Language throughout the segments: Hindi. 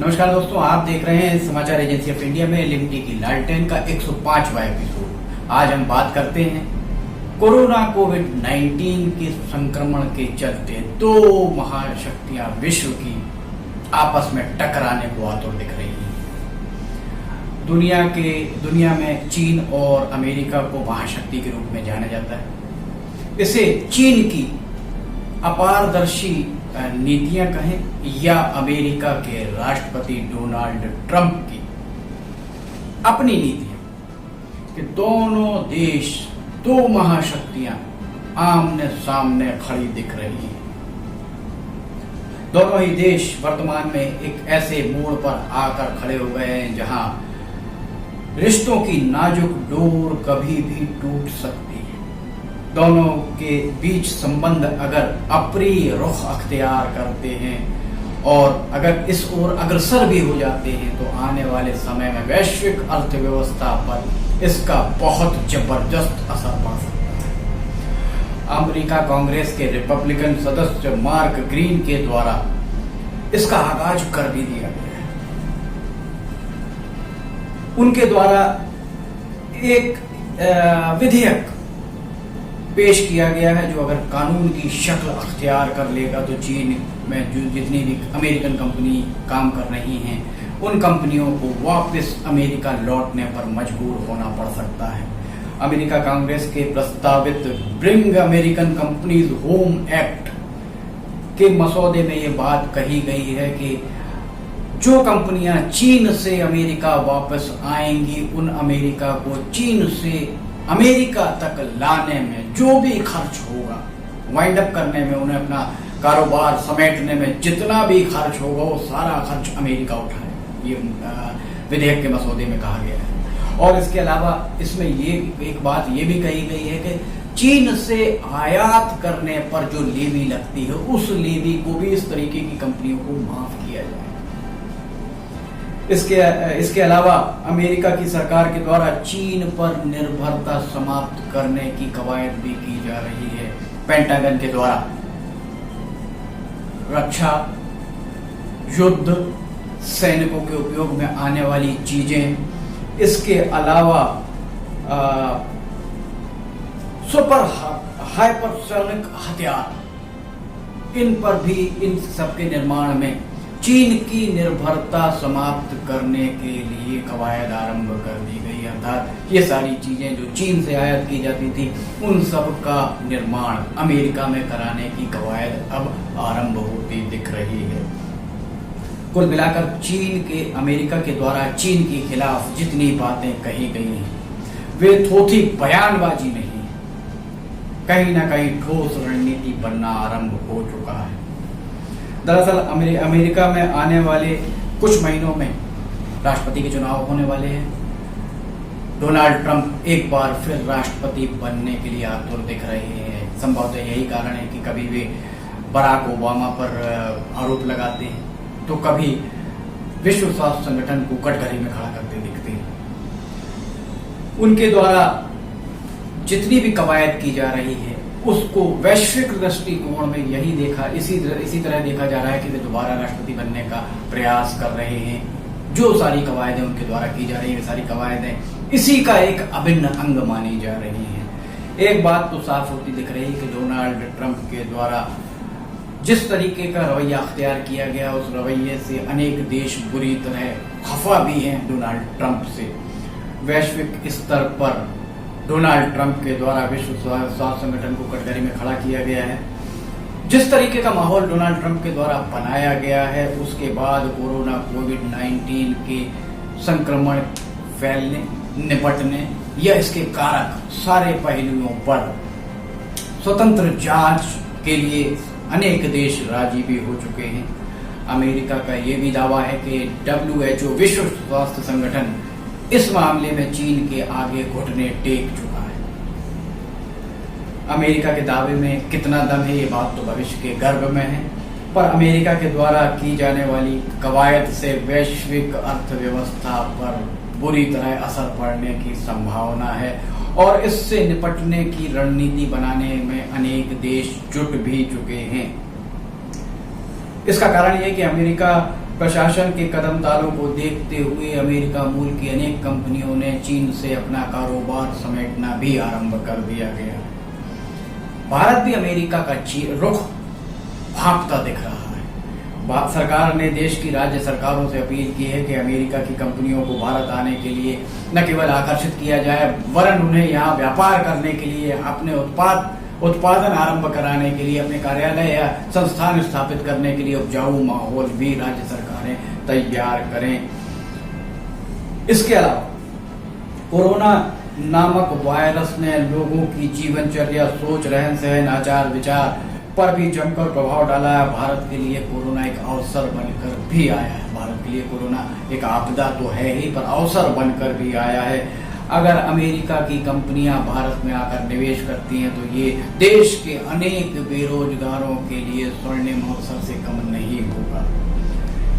नमस्कार दोस्तों, आप देख रहे हैं समाचार एजेंसी ऑफ इंडिया में लिमटी की लालटेन का 105वां एपिसोड। आज हम बात करते हैं कोरोना कोविड-19 के संक्रमण के चलते दो महाशक्तियां विश्व की आपस में टकराने को आतुर दिख रही हैं। दुनिया में चीन और अमेरिका को महाशक्ति के रूप में जाना जाता है। इसे चीन की अपारदर्शी नीतियां कहें या अमेरिका के राष्ट्रपति डोनाल्ड ट्रंप की अपनी नीतियां कि दोनों देश, दो महाशक्तियां आमने सामने खड़ी दिख रही हैं। दोनों ही देश वर्तमान में एक ऐसे मोड़ पर आकर खड़े हो गए हैं जहां रिश्तों की नाजुक डोर कभी भी टूट सकती है। दोनों के बीच संबंध अगर अप्रिय रुख अख्तियार करते हैं और अगर इस ओर अग्रसर भी हो जाते हैं तो आने वाले समय में वैश्विक अर्थव्यवस्था पर इसका बहुत जबरदस्त असर पड़ सकता है। अमेरिका कांग्रेस के रिपब्लिकन सदस्य मार्क ग्रीन के द्वारा इसका आगाज कर भी दिया गया है। उनके द्वारा एक विधेयक पेश किया गया है जो अगर कानून की शक्ल अख्तियार कर लेगा तो चीन में जो जितनी भी अमेरिकन कंपनी काम कर रही हैं उन कंपनियों को वापस अमेरिका लौटने पर मजबूर होना पड़ सकता है। अमेरिका कांग्रेस के प्रस्तावित bring American companies home act के मसौदे में ये बात कही गई है कि जो कंपनियां चीन से अमेरिका वापस आएंगी उन अमेरिका को चीन से अमेरिका तक लाने में जो भी खर्च होगा, वाइंड अप करने में, उन्हें अपना कारोबार समेटने में जितना भी खर्च होगा वो सारा खर्च अमेरिका उठाए, ये विधेयक के मसौदे में कहा गया है। और इसके अलावा इसमें ये एक बात ये भी कही गई है कि चीन से आयात करने पर जो लेवी लगती है उस लेवी को भी इस तरीके की कंपनियों को माफ किया जाए। इसके अलावा अमेरिका की सरकार के द्वारा चीन पर निर्भरता समाप्त करने की कवायद भी की जा रही है। पेंटागन के द्वारा रक्षा, युद्ध, सैनिकों के उपयोग में आने वाली चीजें, इसके अलावा सुपर हाइपरसोनिक हथियार, इन पर भी, इन सबके निर्माण में चीन की निर्भरता समाप्त करने के लिए कवायद आरंभ कर दी गई। अर्थात ये सारी चीजें जो चीन से आयात की जाती थी उन सब का निर्माण अमेरिका में कराने की कवायद अब आरंभ होती दिख रही है। कुल मिलाकर अमेरिका के द्वारा चीन के खिलाफ जितनी बातें कही गई हैं वे थोथी बयानबाजी नहीं, कहीं ना कहीं ठोस रणनीति बनना आरंभ हो चुका है। दरअसल अमेरिका में आने वाले कुछ महीनों में राष्ट्रपति के चुनाव होने वाले हैं। डोनाल्ड ट्रंप एक बार फिर राष्ट्रपति बनने के लिए आतुर दिख रहे हैं। संभवतः यही कारण है कि कभी वे बराक ओबामा पर आरोप लगाते हैं तो कभी विश्व स्वास्थ्य संगठन को कटघरे में खड़ा करते दिखते हैं। उनके द्वारा जितनी भी कवायद की जा रही है उसको वैश्विक दृष्टिकोण में इसी तरह देखा जा रहा है कि वे दोबारा राष्ट्रपति बनने का प्रयास कर रहे हैं। जो सारी कवायदें उनके द्वारा की जा रही है, सारी कवायदें इसी का एक अभिन्न अंग मानी जा रही हैं। एक बात तो साफ होती दिख रही है कि डोनाल्ड ट्रंप के द्वारा जिस तरीके का रवैया अख्तियार किया गया उस रवैये से अनेक देश बुरी तरह खफा भी हैं डोनाल्ड ट्रंप से। वैश्विक स्तर पर डोनाल्ड ट्रंप के द्वारा विश्व स्वास्थ्य संगठन को कटघरे में खड़ा किया गया है। जिस तरीके का माहौल डोनाल्ड ट्रंप के द्वारा बनाया गया है उसके बाद कोरोना कोविड-19 के संक्रमण फैलने, निपटने या इसके कारक सारे पहलुओं पर स्वतंत्र जांच के लिए अनेक देश राजी भी हो चुके हैं। अमेरिका का यह भी दावा है कि WHO, विश्व स्वास्थ्य संगठन, इस मामले में चीन के आगे घुटने टेक चुका है। अमेरिका के दावे में कितना दम है ये बात तो भविष्य के गर्भ में है, पर अमेरिका के द्वारा की जाने वाली कवायद से वैश्विक अर्थव्यवस्था पर बुरी तरह असर पड़ने की संभावना है और इससे निपटने की रणनीति बनाने में अनेक देश जुट भी चुके हैं। इसका कारण यह कि अमेरिका प्रशासन के कदम तालों को देखते हुए अमेरिका मूल की अनेक कंपनियों ने चीन से अपना कारोबार समेटना भी आरंभ कर दिया गया। भारत भी अमेरिका का रुख भांपता दिख रहा है। सरकार ने देश की राज्य सरकारों से अपील की है कि अमेरिका की कंपनियों को भारत आने के लिए न केवल आकर्षित किया जाए, वरन उन्हें यहाँ व्यापार करने के लिए, अपने उत्पादन आरंभ कराने के लिए, अपने कार्यालय या संस्थान स्थापित करने के लिए उपजाऊ माहौल भी राज्य सरकारें तैयार करें। इसके अलावा कोरोना नामक वायरस ने लोगों की जीवनचर्या, सोच, रहन सहन, आचार विचार पर भी जमकर प्रभाव डाला है। भारत के लिए कोरोना एक अवसर बनकर भी आया है। भारत के लिए कोरोना एक आपदा तो है ही, पर अवसर बनकर भी आया है। अगर अमेरिका की कंपनियां भारत में आकर निवेश करती हैं तो ये देश के अनेक बेरोजगारों के लिए स्वर्णिम अवसर से कम नहीं होगा।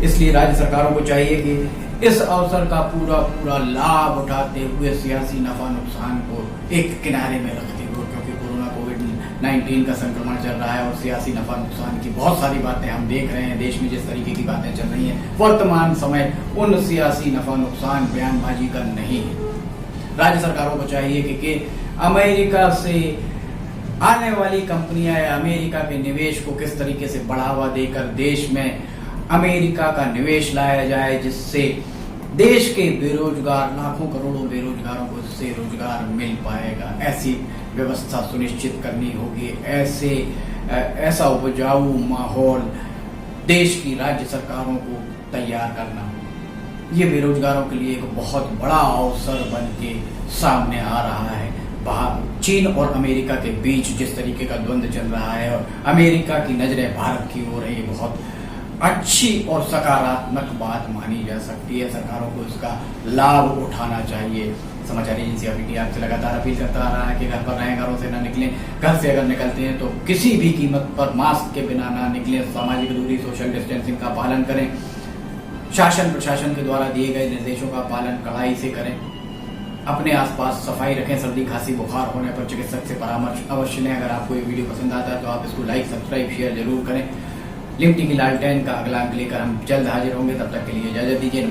इसलिए राज्य सरकारों को चाहिए कि इस अवसर का पूरा लाभ उठाते हुए सियासी नफा नुकसान को एक किनारे में रखते हुए, क्योंकि कोरोना कोविड-19 का संक्रमण चल रहा है और सियासी नफा नुकसान की बहुत सारी बातें हम देख रहे हैं। देश में जिस तरीके की बातें चल रही हैं, वर्तमान समय उन सियासी नफा नुकसान बयानबाजी का नहीं है। राज्य सरकारों को चाहिए कि अमेरिका से आने वाली कंपनियां या अमेरिका के निवेश को किस तरीके से बढ़ावा देकर देश में अमेरिका का निवेश लाया जाए, जिससे देश के बेरोजगार, लाखों करोड़ों बेरोजगारों को इससे रोजगार मिल पाएगा। ऐसी व्यवस्था सुनिश्चित करनी होगी। ऐसा उपजाऊ माहौल देश की राज्य सरकारों को तैयार करना होगा। ये बेरोजगारों के लिए एक बहुत बड़ा अवसर बन के सामने आ रहा है। चीन और अमेरिका के बीच जिस तरीके का द्वंद्व चल रहा है और अमेरिका की नजरें भारत की ओर है, ये बहुत अच्छी और सकारात्मक बात मानी जा सकती है। सरकारों को इसका लाभ उठाना चाहिए। समाचार एजेंसी ऑफ इंडिया आपसे लगातार अपील करता आ रहा है कि घर पर रहें, घरों से न निकलें। घर से अगर निकलते हैं तो किसी भी कीमत पर मास्क के बिना ना निकलें। सामाजिक दूरी, सोशल डिस्टेंसिंग का पालन करें। शासन प्रशासन के द्वारा दिए गए निर्देशों का पालन कड़ाई से करें। अपने आसपास सफाई रखें। सर्दी, खांसी, बुखार होने पर चिकित्सक से परामर्श अवश्य लें। अगर आपको ये वीडियो पसंद आता है तो आप इसको लाइक, सब्सक्राइब, शेयर जरूर करें। लिमटी की लालटेन का अगला अंक लेकर हम जल्द हाजिर होंगे। तब तक के लिए इजाजत दीजिए। नमस्कार।